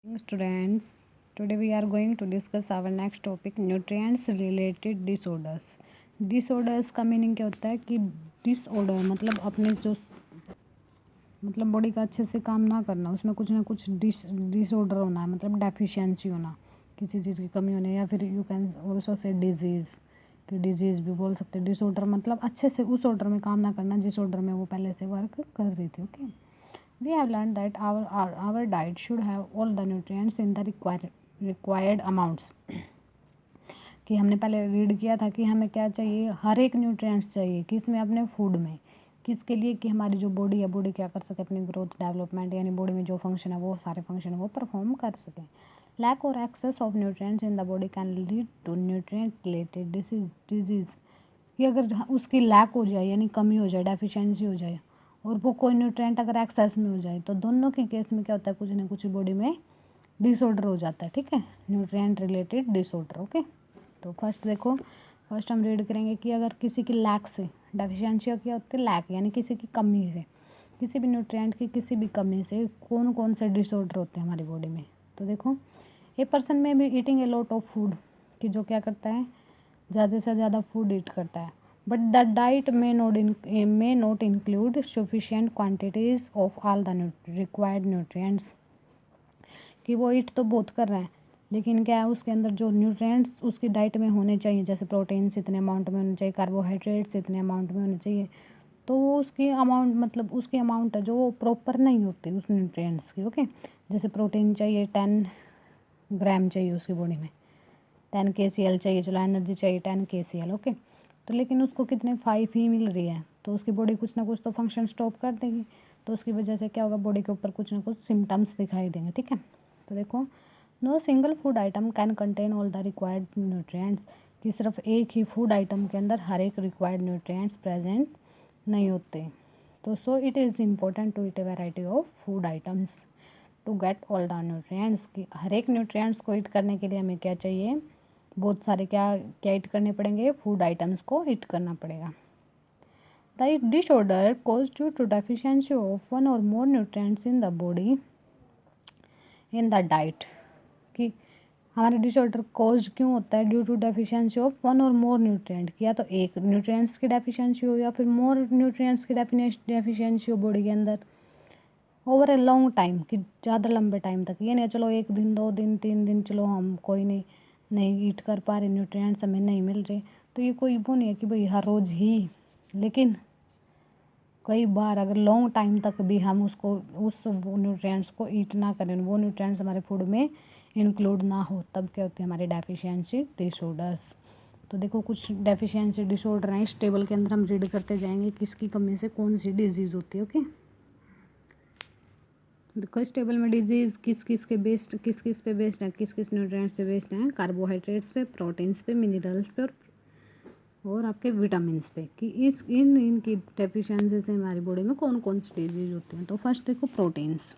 Students, today we are going to discuss our next topic nutrients related disorders. Disorders का meaning क्या होता है कि डिसऑर्डर मतलब अपने जो मतलब बॉडी का अच्छे से काम ना करना, उसमें कुछ ना कुछ डिसऑर्डर होना है, मतलब डेफिशिएंसी होना, किसी चीज़ की कमी होने, या फिर you can also say disease कि डिजीज़ भी बोल सकते हैं। डिसऑर्डर मतलब अच्छे से उस ऑर्डर में काम ना करना जिस ऑर्डर में वो पहले से वर्क कर रही थी। Okay, we have learned that our diet should have all the nutrients in the required amounts। कि हमने पहले रीड किया था कि हमें क्या चाहिए, हर एक न्यूट्रिएंट्स चाहिए किस में, अपने फूड में। किसके लिए, कि हमारी जो बॉडी है, बॉडी क्या कर सके, अपनी ग्रोथ डेवलपमेंट, यानी बॉडी में जो फंक्शन है वो सारे फंक्शन वो परफॉर्म कर सके। लैक और excess of nutrients in the body can lead to nutrient related disease कि अगर उसकी लैक हो जाए यानी कमी हो जाए, डेफिशिएंसी हो जाए, और वो कोई न्यूट्रिएंट अगर एक्सेस में हो जाए, तो दोनों के केस में क्या होता है, कुछ ना कुछ बॉडी में डिसऑर्डर हो जाता है। ठीक है, न्यूट्रिएंट रिलेटेड डिसऑर्डर। ओके, तो फर्स्ट देखो, फर्स्ट हम रीड करेंगे कि अगर किसी की लैक से, डेफिशिएंसी क्या होती है, लैक यानी किसी की कमी से, किसी भी न्यूट्रिएंट की किसी भी कमी से कौन कौन से डिसऑर्डर होते हैं हमारी बॉडी में। तो देखो, ए पर्सन में भी eating a lot of food, कि जो क्या करता है, ज़्यादा से ज़्यादा फूड ईट करता है, but the diet may not include sufficient quantities of all the required nutrients. कि वो ईट तो बहुत कर रहा है, लेकिन क्या है, उसके अंदर जो न्यूट्रिएंट्स उसकी डाइट में होने चाहिए, जैसे प्रोटीन्स इतने अमाउंट में होने चाहिए, कार्बोहाइड्रेट्स इतने अमाउंट में होने चाहिए, तो वो उसकी अमाउंट मतलब उसकी अमाउंट है जो वो प्रॉपर नहीं होती उस न्यूट्रिएंट्स की। ओके, जैसे प्रोटीन चाहिए 10 ग्राम चाहिए उसकी बॉडी में, 10 kcal चाहिए, चलो एनर्जी चाहिए 10 kcal। ओके, तो लेकिन उसको कितने 5 ही मिल रही है, तो उसकी बॉडी कुछ ना कुछ तो फंक्शन स्टॉप कर देगी, तो उसकी वजह से क्या होगा, बॉडी के ऊपर कुछ ना कुछ सिम्टम्स दिखाई देंगे। ठीक है, तो देखो, no single food item can contain all the required nutrients, कि सिर्फ एक ही फूड आइटम के अंदर हर एक रिक्वायर्ड न्यूट्रिएंट्स प्रेजेंट नहीं होते। तो so it is important to eat a variety of food items to get all the nutrients, की हर एक न्यूट्रिएंट्स को ईट करने के लिए हमें क्या चाहिए, बहुत सारे क्या क्या ईट करने पड़ेंगे, फूड आइटम्स को ईट करना पड़ेगा। The disorder cause due to deficiency of one और more nutrients in the body in the diet, कि हमारे डिसऑर्डर कॉज क्यों होता है, due to deficiency of one और मोर न्यूट्रिएंट, या तो एक न्यूट्रिएंट्स की डेफिशिएंसी हो या फिर मोर न्यूट्रिएंट्स की डेफिशिएंसी हो बॉडी के अंदर ओवर ए लॉन्ग टाइम, कि ज़्यादा लंबे टाइम तक। ये नहीं चलो 1 दिन 2 दिन 3 दिन चलो हम कोई नहीं नहीं ईट कर पा रहे, न्यूट्रिएंट्स हमें नहीं मिल रहे, तो ये कोई वो नहीं है कि भाई हर रोज़ ही, लेकिन कई बार अगर लॉन्ग टाइम तक भी हम उसको उस वो न्यूट्रिएंट्स को ईट ना करें, वो न्यूट्रिएंट्स हमारे फूड में इंक्लूड ना हो, तब क्या होती है हमारी डेफिशिएंसी डिसऑर्डर्स। तो देखो, कुछ डेफिशिएंसी डिसऑर्डर हैं इस टेबल के अंदर, हम रीड करते जाएंगे किसकी कमी से कौन सी डिजीज़ होती है। ओके, देखो इस टेबल में डिजीज़ किस किस के बेस्ड, किस किस पे बेस्ड है, किस किस न्यूट्रिएंट्स पे बेस्ड हैं, कार्बोहाइड्रेट्स पे, प्रोटीन्स पे, मिनरल्स पे, और आपके विटामिन्स पे, कि इस इनकी डेफिशिएंसी से हमारी बॉडी में कौन कौन सी डिजीज़ होती हैं। तो फर्स्ट देखो, प्रोटीन्स।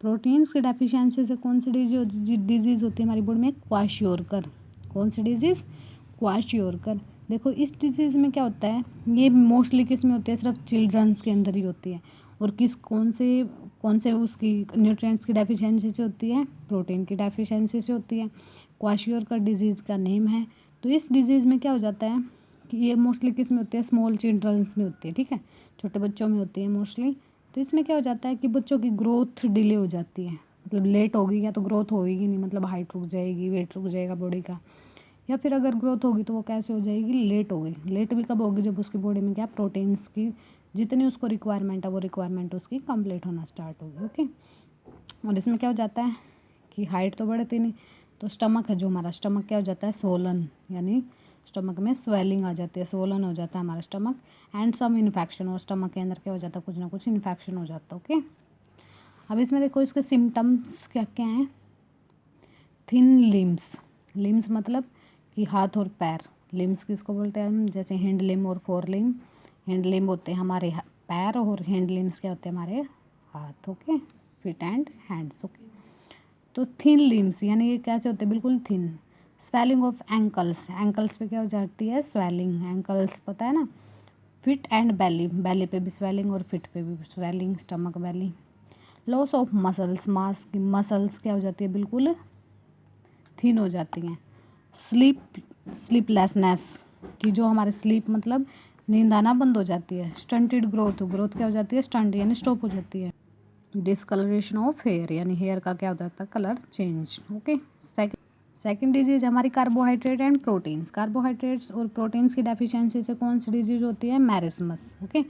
प्रोटीन्स की डेफिशिएंसी से कौन सी डिजीज़ होती है हमारी बॉडी में, क्वाशियोरकर। कौन सी डिजीज़, क्वाशियोरकर। देखो इस डिजीज़ में क्या होता है, ये मोस्टली किस में होती है, सिर्फ चिल्ड्रंस के अंदर ही होती है, और किस कौन से उसकी न्यूट्रिएंट्स की डेफिशिएंसी से होती है, प्रोटीन की डेफिशिएंसी से होती है। क्वाशियोरकर डिजीज़ का नेम है। तो इस डिजीज़ में क्या हो जाता है कि ये मोस्टली किस में होती है, स्मॉल चिल्ड्रंस में होती है। ठीक है, छोटे बच्चों में होती है मोस्टली। तो इसमें क्या हो जाता है कि बच्चों की ग्रोथ डिले हो जाती है, मतलब लेट होगी या तो ग्रोथ होगी नहीं, मतलब हाइट रुक जाएगी, वेट रुक जाएगा बॉडी का, या फिर अगर ग्रोथ होगी तो वो कैसे हो जाएगी, लेट होगी। लेट भी कब होगी, जब उसकी बॉडी में क्या प्रोटीन्स की जितनी उसको रिक्वायरमेंट है वो रिक्वायरमेंट उसकी कंप्लीट होना स्टार्ट होगी। ओके, और इसमें क्या हो जाता है कि हाइट तो बढ़ती नहीं, तो स्टमक है जो हमारा, स्टमक क्या हो जाता है, सोलन, यानी स्टमक में स्वेलिंग आ जाती है, सोलन हो जाता है हमारा स्टमक, एंड सम इन्फेक्शन, और स्टमक के अंदर क्या हो जाता है, कुछ ना कुछ इन्फेक्शन हो जाता है। ओके, अब इसमें देखो इसके सिम्टम्स क्या क्या हैं। थिन लिम्स, लिम्स मतलब कि हाथ और पैर। लिम्स किसको बोलते हैं हम, जैसे हैंड लिम और फोर लिम। हैंड लिम होते हैं हमारे पैर, और हैंड लिम्स क्या होते हैं, हमारे हाथ। Okay, fit and hands. Okay, तो थिन लिम्स यानी ये कैसे होते हैं, बिल्कुल thin. Swelling of ankles, ankles पे क्या हो जाती है, स्वेलिंग, एंकल्स पता है ना। फिट एंड बेली, बेली पे भी स्वेलिंग और फिट पे भी swelling, stomach belly. Loss of muscles, mass की मसल्स क्या हो जाती है, बिल्कुल थिन हो जाती हैं। स्लीपलेसनेस, कि जो हमारे स्लीप मतलब नींद आना बंद हो जाती है। स्टंटेड ग्रोथ, ग्रोथ क्या हो जाती है, स्टंट यानी स्टॉप हो जाती है। डिसकलरेशन ऑफ हेयर, यानी हेयर का क्या हो जाता है, colour change. Okay, second disease हमारी कार्बोहाइड्रेट एंड प्रोटीन्स। कार्बोहाइड्रेट्स और प्रोटीन्स की डेफिशिएंसी से कौन सी डिजीज होती है, मैरिस्मस। ओके,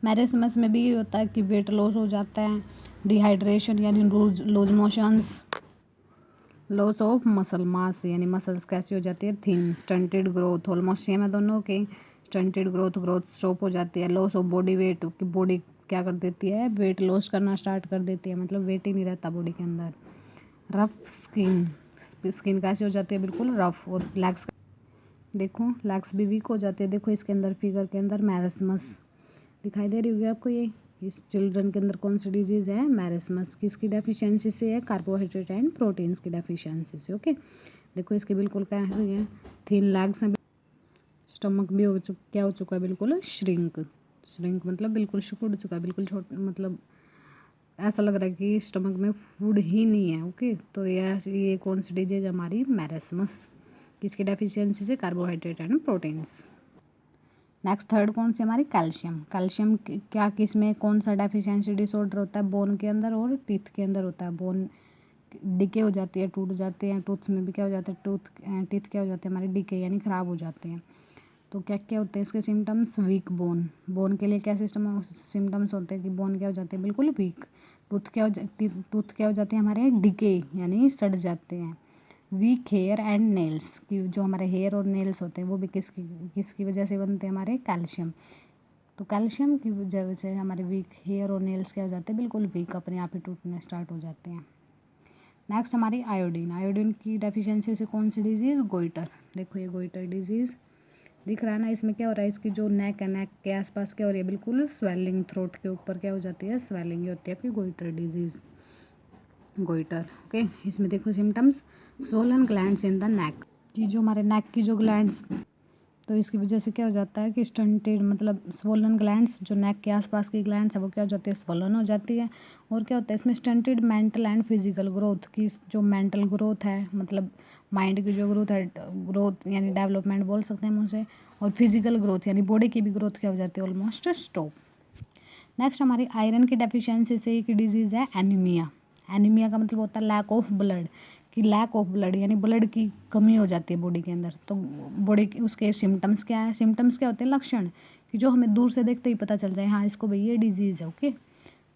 मैरिस्मस में भी ये होता है कि वेट लॉस हो जाता है, डिहाइड्रेशन यानी loose motions, loss of muscle mass यानी मसल्स कैसी हो जाती है, thin. Stunted growth, almost same है दोनों के। स्टंटेड ग्रोथ, ग्रोथ स्टॉप हो जाती है। लॉस ऑफ बॉडी वेट, कि बॉडी क्या कर देती है, वेट लॉस करना स्टार्ट कर देती है, मतलब वेट ही नहीं रहता बॉडी के अंदर। रफ स्किन, स्किन कैसी हो जाती है, बिल्कुल रफ। और लेग्स, देखो लेग्स भी वीक हो जाती है। देखो इसके अंदर फिगर के अंदर मैरिस्मस दिखाई दे रही होगी आपको। ये इस चिल्ड्रन के अंदर कौन सी डिजीज़ है, मैरिस्मस। किसकी डेफिशिएंसी से है, कार्बोहाइड्रेट एंड प्रोटीन्स की डेफिशिएंसी से। ओके, देखो इसके बिल्कुल क्या है, थिन लेग्स हैं। स्टमक भी क्या हो चुका है, बिल्कुल श्रिंक। श्रिंक मतलब बिल्कुल सिकुड़ चुका है, बिल्कुल छोटा, मतलब ऐसा लग रहा है कि स्टमक में फूड ही नहीं है। ओके, तो ये कौन सी डिजीज हमारी, मैरिस्मस। किसकी डेफिशिएंसी से, carbohydrate and proteins. Next third कौन सी हमारी, कैल्शियम। कैल्शियम क्या किस में कौन सा डेफिशिएंसी डिसऑर्डर होता है, बोन के अंदर और टीथ के अंदर होता है। बोन डिके हो जाती है, टूट जाते हैं। टूथ में भी क्या हो जाता है, टीथ क्या हो जाते हैं हमारे, डिके यानी ख़राब हो जाते हैं। तो क्या क्या होते हैं इसके सिम्टम्स, वीक बोन। बोन के लिए क्या सिम्टम्स होते हैं कि बोन क्या हो जाते हैं, बिल्कुल वीक। टूथ क्या हो जाते हैं हमारे, डिके यानी सड़ जाते हैं। वीक हेयर एंड नेल्स, कि जो हमारे हेयर और नेल्स होते हैं वो भी किसकी किसकी वजह से बनते हैं, हमारे कैल्शियम। तो कैल्शियम की वजह से हमारे वीक हेयर और नेल्स क्या हो जाते हैं, बिल्कुल वीक, अपने आप ही टूटने स्टार्ट हो जाते हैं। नेक्स्ट हमारी आयोडीन। आयोडीन की डेफिशिएंसी से कौन सी डिजीज़, गोइटर। देखो ये गोइटर डिजीज़ दिख रहा है ना, इसमें क्या हो रहा है, इसकी जो नेक है, नेक के आसपास क्या हो रही है, बिल्कुल स्वेलिंग। थ्रोट के ऊपर क्या हो जाती है, स्वेलिंग। ये होती है आपकी गोइटर डिजीज़, गोइटर। ओके, इसमें देखो symptoms, Solan glands in the neck, कि जो हमारे नेक की जो ग्लैंड्स, तो इसकी वजह से क्या हो जाता है कि स्टंटेड मतलब स्वोलन ग्लैंड्स, जो नेक के आसपास की ग्लैंड्स है वो क्या हो जाती है, स्वोलन हो जाती है। और क्या होता है इसमें, stunted mental and physical growth, की जो मेंटल ग्रोथ है, मतलब माइंड की जो ग्रोथ है, ग्रोथ यानी डेवलपमेंट बोल सकते हैं हम उसे। और फिजिकल ग्रोथ यानी बॉडी की भी ग्रोथ क्या हो जाती है, ऑलमोस्ट स्टॉप। नेक्स्ट हमारी आयरन की डेफिशिएंसी से एक डिजीज़ है, एनीमिया। एनीमिया का मतलब होता है लैक ऑफ ब्लड, कि लैक ऑफ ब्लड यानी ब्लड की कमी हो जाती है बॉडी के अंदर। तो बॉडी के उसके सिम्टम्स क्या है, सिम्टम्स क्या होते हैं, लक्षण, कि जो हमें दूर से देखते ही पता चल जाए हाँ इसको भाई ये डिजीज़ है। ओके,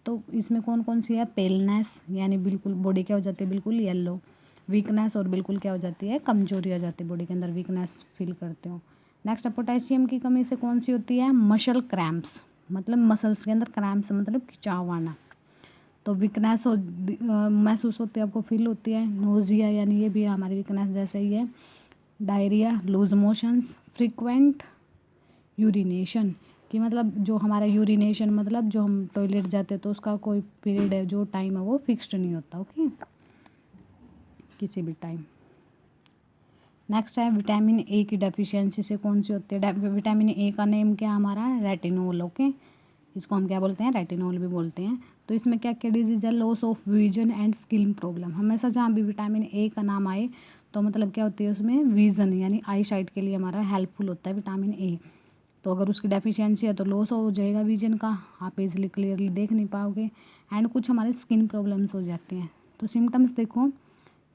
तो इसमें कौन कौन सी है, पेलनेस यानी बिल्कुल बॉडी क्या हो जाती है, बिल्कुल येलो। वीकनेस, और बिल्कुल क्या हो जाती है, कमजोरी आ जाती है बॉडी के अंदर, वीकनेस फील करते हो। नेक्स्ट पोटेशियम की कमी से कौन सी होती है, मसल क्रैम्प्स, मतलब मसल्स के अंदर क्रैम्प्स मतलब खिंचाव आना। तो वीकनेस महसूस होती है, आपको फील होती है। नोजिया यानी ये भी हमारी वीकनेस जैसे ही है। Diarrhoea, loose motions, frequent urination, कि मतलब जो हमारा यूरिनेशन मतलब जो हम टॉयलेट जाते हैं तो उसका कोई पीरियड है, जो टाइम है वो फिक्स्ड नहीं होता। ओके, किसी भी टाइम। नेक्स्ट है विटामिन ए की डेफिशिएंसी से कौन सी होती है, विटामिन ए का नेम क्या हमारा, रेटिनोल। ओके, इसको हम क्या बोलते हैं, रेटिनोल भी बोलते हैं। तो इसमें क्या क्या डिजीज़ है, loss of vision and skin problem. हमेशा जहाँ भी विटामिन ए का नाम आए तो मतलब क्या होती है उसमें, विजन यानी आई साइट के लिए हमारा हेल्पफुल होता है विटामिन ए। तो अगर उसकी डेफिशिएंसी है तो लॉस हो जाएगा विजन का, आप इजली क्लियरली देख नहीं पाओगे। एंड कुछ हमारे स्किन प्रॉब्लम्स हो जाती हैं। तो सिम्टम्स देखो,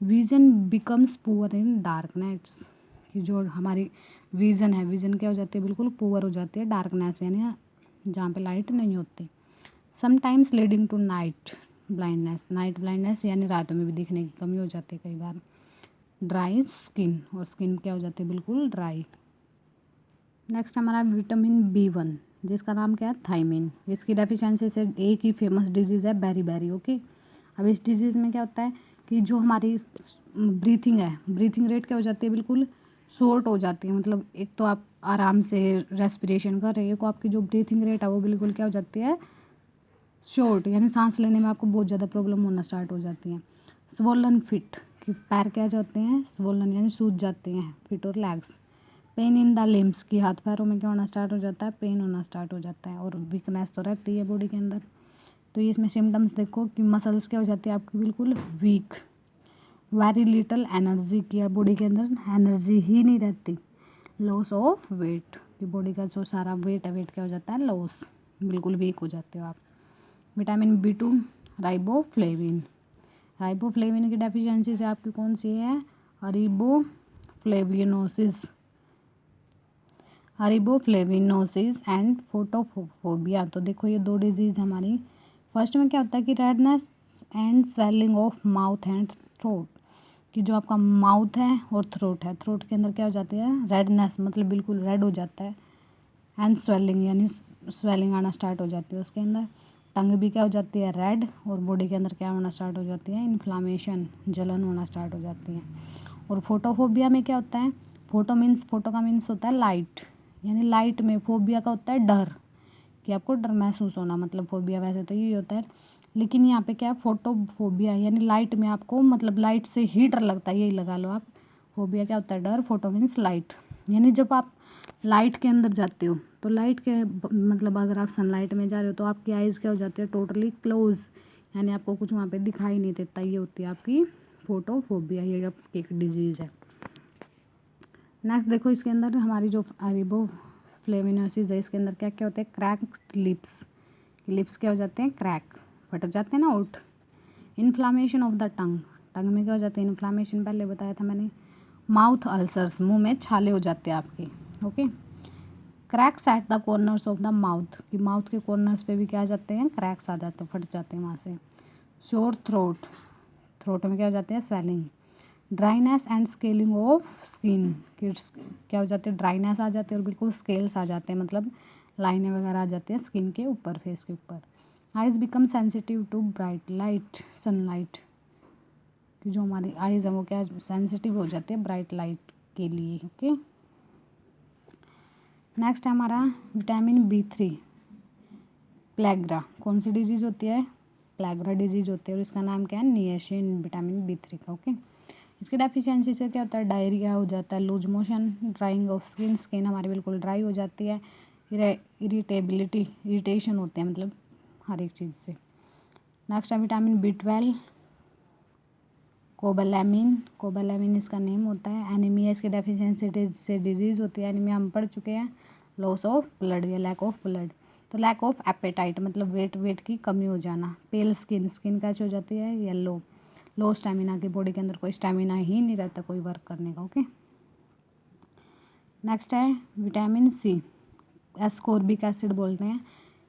vision becomes poor in darkness, कि जो हमारी विजन है, विजन क्या हो जाती है, बिल्कुल पुअर हो जाती है, डार्कनेस यानी जहाँ पे लाइट नहीं होती। Sometimes leading to night blindness, night blindness यानी रातों में भी दिखने की कमी हो जाती है कई बार। ड्राई स्किन, और स्किन क्या हो जाती है, बिल्कुल ड्राई। नेक्स्ट हमारा विटामिन B1, जिसका नाम क्या है, थायमिन। इसकी डेफिशिएंसी से एक ही फेमस डिजीज़ है, बेरी। ओके, अब इस डिजीज़ में क्या होता है कि जो हमारी ब्रीथिंग है, ब्रीथिंग रेट क्या हो जाती है, बिल्कुल शॉर्ट हो जाती है। मतलब एक तो आप आराम से रेस्पिरेशन कर रहे हो, आपकी जो ब्रीथिंग रेट है वो बिल्कुल क्या हो जाती है, शॉर्ट, यानी सांस लेने में आपको बहुत ज़्यादा प्रॉब्लम होना स्टार्ट हो जाती है। स्वोलन फिट, कि पैर क्या जाते हैं, स्वोलन यानी सूज जाते हैं, फिट और legs. Pain in the limbs, की हाथ पैरों में क्या होना स्टार्ट हो जाता है, पेन होना स्टार्ट हो जाता है। और वीकनेस तो रहती है बॉडी के अंदर। तो ये इसमें सिम्टम्स देखो कि मसल्स क्या हो जाती है आपकी बिल्कुल वीक, वेरी लिटल एनर्जी की बॉडी के अंदर एनर्जी ही नहीं रहती, लॉस ऑफ वेट कि बॉडी का जो सारा वेट है वेट क्या हो जाता है लॉस, बिल्कुल वीक हो जाते हो आप। विटामिन B2 राइबोफ्लेविन, राइबोफ्लेविन की डेफिशिएंसी से आपकी कौन सी है अरिबोफ्लेविनोसिस, अरिबोफ्लेविनोसिस एंड फोटोफोबिया। तो देखो ये 2 डिजीज़ हमारी। फर्स्ट में क्या होता है कि redness and swelling of mouth and throat, कि जो आपका माउथ है और थ्रोट है, थ्रोट के अंदर क्या हो जाती है रेडनेस मतलब बिल्कुल रेड हो जाता है, एंड स्वेलिंग यानी स्वेलिंग आना स्टार्ट हो जाती है उसके अंदर। टंग भी क्या हो जाती है रेड, और बॉडी के अंदर क्या होना स्टार्ट हो जाती है इन्फ्लामेशन, जलन होना स्टार्ट हो जाती है। और फोटोफोबिया में क्या होता है, फोटो का मीन्स होता है लाइट, यानी लाइट में, फोबिया का होता है डर, कि आपको डर महसूस होना, मतलब फोबिया वैसे तो यही होता है, लेकिन यहाँ पे क्या है फोटोफोबिया यानी लाइट में आपको मतलब लाइट से ही डर लगता है, यही लगा लो आप। फोबिया क्या होता है डर, फोटो मीन्स लाइट, यानी जब आप लाइट के अंदर जाते हो तो लाइट के मतलब अगर आप सनलाइट में जा रहे हो तो आपकी आइज़ क्या हो जाती है टोटली क्लोज, यानी आपको कुछ वहाँ पे दिखाई नहीं देता, ये होती है आपकी फोटोफोबिया, ये एक डिजीज़ है। नेक्स्ट देखो इसके अंदर हमारी जो अरिबोफ्लेविनोसिस है, इसके अंदर क्या क्या होते हैं क्रैक्ड लिप्स, लिप्स क्या हो जाते हैं क्रैक, फट जाते हैं ना ओठ। इन्फ्लामेशन ऑफ द टंग, टंग में क्या हो जाती है इन्फ्लामेशन, पहले बताया था मैंने। माउथ अल्सर्स, मुंह में छाले हो जाते हैं आपके, okay. Cracks at the corners of the mouth, कि माउथ के कॉर्नर्स पे भी क्या आ जाते हैं क्रैक्स आ जाते हैं, फट जाते हैं वहाँ से। शोर थ्रोट, थ्रोट में क्या हो जाते हैं swelling. Dryness and scaling of skin, क्या हो जाती है ड्राइनेस आ जाती है और बिल्कुल स्केल्स आ जाते हैं, मतलब लाइनें वगैरह आ जाती हैं स्किन के ऊपर, फेस के ऊपर। Eyes become sensitive to bright light, sunlight, कि जो हमारी आइज़ है वो क्या सेंसिटिव हो जाती है ब्राइट लाइट के लिए, ओके। नेक्स्ट है हमारा विटामिन B3 प्लेग्रा, कौन सी डिजीज़ होती है प्लेग्रा डिजीज़ होती है, और इसका नाम क्या है निएसिन, विटामिन B3 का, ओके। इसकी डेफिशिएंसी से क्या होता है डायरिया हो जाता है, loose motion, drying of skin, skin हमारी बिल्कुल ड्राई हो जाती है, इरिटेबिलिटी, इरिटेशन होते हैं मतलब हर एक चीज़ से। नेक्स्ट है विटामिन B12 कोबालैमिन, कोबालैमिन इसका नेम होता है। एनीमिया इसकी डेफिशिएंसी से डिजीज़ होती है, एनीमिया हम पढ़ चुके हैं, लॉस ऑफ ब्लड या लैक ऑफ ब्लड। तो लैक ऑफ एपेटाइट मतलब वेट की कमी हो जाना। पेल स्किन, स्किन कैसे हो जाती है येलो। लो स्टेमिना की, बॉडी के अंदर कोई स्टेमिना ही नहीं रहता कोई वर्क करने का, ओके। नेक्स्ट है विटामिन C, एस्कॉर्बिक एसिड बोलते हैं,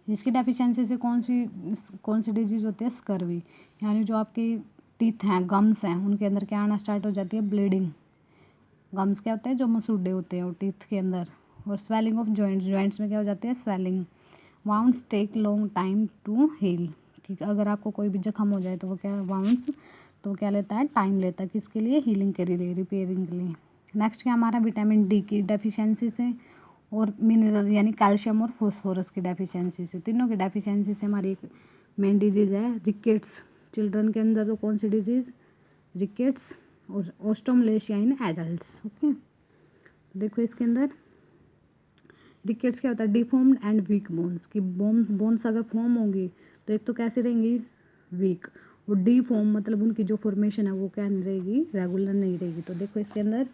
जिसकी डेफिशिएंसी से कौन सी डिजीज़ होती है स्कर्वी, यानी जो आपकी टीथ हैं गम्स हैं उनके अंदर क्या आना स्टार्ट हो जाती है ब्लीडिंग। गम्स क्या होते हैं जो मसूड़े होते हैं और टीथ के अंदर। और स्वेलिंग ऑफ जॉइंट्स, जॉइंट्स में क्या हो जाती है swelling. Wounds take long time to heal, कि अगर आपको कोई भी जख्म हो जाए तो वो क्या वाउंड्स, तो क्या लेता है टाइम लेता है, किसके लिए हीलिंग के लिए, रिपेयरिंग के लिए। नेक्स्ट क्या हमारा विटामिन D की डेफिशिएंसी से, और मिनरल यानी कैल्शियम और फॉस्फोरस की डेफिशिएंसी से, तीनों की डेफिशिएंसी से हमारी एक मेन डिजीज़ है रिकेट्स, चिल्ड्रन के अंदर तो कौन सी डिजीज़ रिकेट्स, और ओस्टोमलेशिया इन एडल्ट्स, ओके। देखो इसके अंदर रिकेट्स क्या होता है डिफॉर्म्ड एंड वीक बोन्स, की बोन्स अगर फॉर्म होंगी तो एक तो कैसे रहेंगी वीक, और डिफॉर्म मतलब उनकी जो फॉर्मेशन है वो क्या नहीं रहेगी रेगुलर नहीं रहेगी। तो देखो इसके अंदर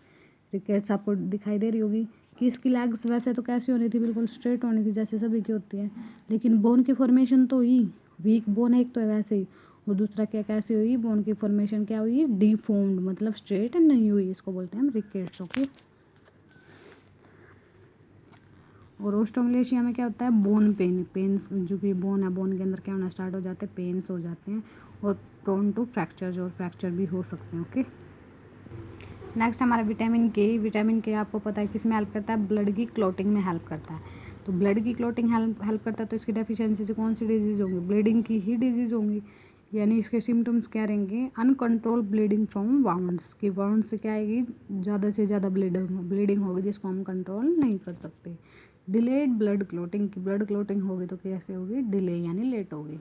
रिकेट्स आपको दिखाई दे रही होगी कि इसकी लेग्स वैसे तो कैसी होनी थी बिल्कुल स्ट्रेट होनी थी जैसे सभी की होती है, लेकिन बोन की फॉर्मेशन तो हुई वीक बोन है एक तो है वैसे ही, और दूसरा क्या कैसे हुई बोन की फॉर्मेशन क्या हुई डिफॉर्म्ड मतलब स्ट्रेट नहीं हुई, इसको बोलते हैं हम रिकेट्स, ओके। और ओस्टोमलेशिया में क्या होता है बोन पेन्स, जो कि बोन है बोन के अंदर क्या होना स्टार्ट हो जाते हैं पेन्स हो जाते हैं, और प्रोन टू फ्रैक्चर, और फ्रैक्चर भी हो सकते हैं, ओके। नेक्स्ट हमारा विटामिन के, विटामिन के आपको पता है किस में हेल्प करता है ब्लड की क्लॉटिंग में हेल्प करता है। तो ब्लड की क्लॉटिंग हेल्प करता है, तो इसकी डेफिशिएंसी से कौन सी डिजीज़ होंगी ब्लीडिंग की ही डिजीज़ होंगी, यानी इसके सिम्टम्स क्या रहेंगे अनकंट्रोल ब्लीडिंग फ्रॉम वाउंड्स, की वाउंड से क्या आएगी ज़्यादा से ज़्यादा ब्लीडिंग होगी जिसको हम कंट्रोल नहीं कर सकते। डिलेड ब्लड क्लॉटिंग, की ब्लड क्लॉटिंग होगी तो कैसे होगी डिले यानी लेट होगी।